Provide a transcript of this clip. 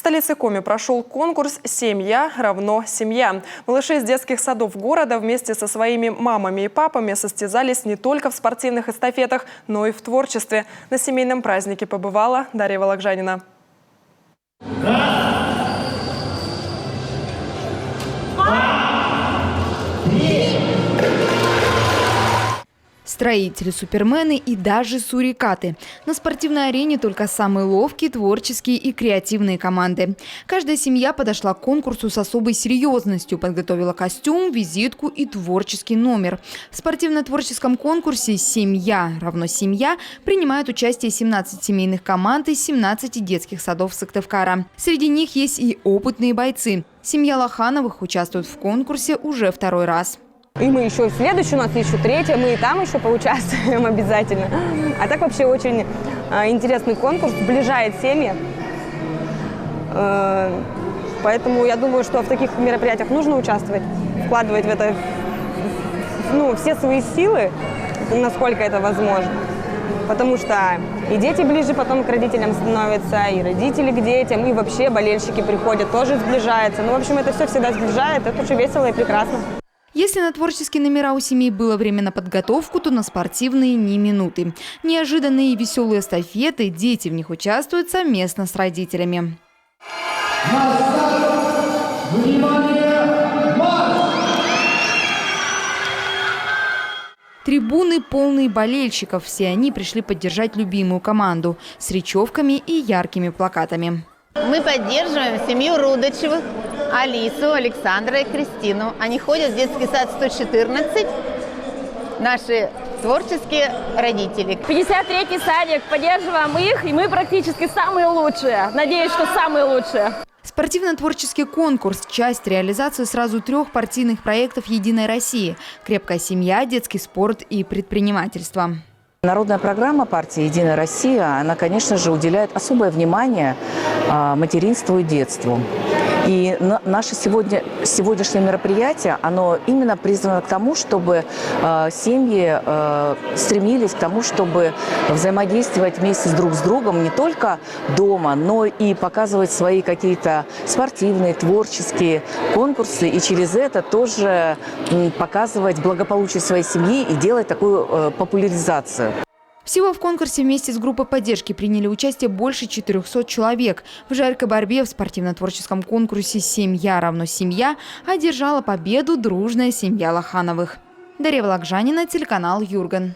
столице Коми прошел конкурс «Семья равно семья». Малыши из детских садов города вместе со своими мамами и папами состязались не только в спортивных эстафетах, но и в творчестве. На семейном празднике побывала Дарья Вологжанина. Строители, супермены и даже сурикаты. На спортивной арене только самые ловкие, творческие и креативные команды. Каждая семья подошла к конкурсу с особой серьезностью, подготовила костюм, визитку и творческий номер. В спортивно-творческом конкурсе «Семья равно семья» принимают участие 17 семейных команд из 17 детских садов Сыктывкара. Среди них есть и опытные бойцы. Семья Лохановых участвует в конкурсе уже второй раз. И мы еще следующий, у нас еще третья, мы и там еще поучаствуем обязательно. А так вообще очень интересный конкурс, сближает семьи. Поэтому я думаю, что в таких мероприятиях нужно участвовать, вкладывать в это все свои силы, насколько это возможно. Потому что и дети ближе потом к родителям становятся, и родители к детям, и вообще болельщики приходят, тоже сближаются. Ну, в общем, это все всегда сближает, это очень весело и прекрасно. Если на творческие номера у семей было время на подготовку, то на спортивные – ни минуты. Неожиданные и веселые эстафеты, дети в них участвуют совместно с родителями. Трибуны полные болельщиков. Все они пришли поддержать любимую команду с речевками и яркими плакатами. Мы поддерживаем семью Рудачевых, Алису, Александра и Кристину. Они ходят в детский сад 114, наши творческие родители. 53-й садик, поддерживаем их, и мы практически самые лучшие. Надеюсь, что самые лучшие. Спортивно-творческий конкурс – часть реализации сразу 3 партийных проектов «Единой России» – «Крепкая семья», «Детский спорт» и «Предпринимательство». Народная программа партии «Единая Россия», она, конечно же, уделяет особое внимание материнству и детству. И наше сегодняшнее мероприятие, оно именно призвано к тому, чтобы семьи стремились к тому, чтобы взаимодействовать вместе друг с другом не только дома, но и показывать свои какие-то спортивные, творческие конкурсы. И через это тоже показывать благополучие своей семьи и делать такую популяризацию. Всего в конкурсе вместе с группой поддержки приняли участие больше 400 человек. В жаркой борьбе в спортивно-творческом конкурсе «Семья равно семья» одержала победу дружная семья Лохановых. Дарья Вологжанина, телеканал Юрган.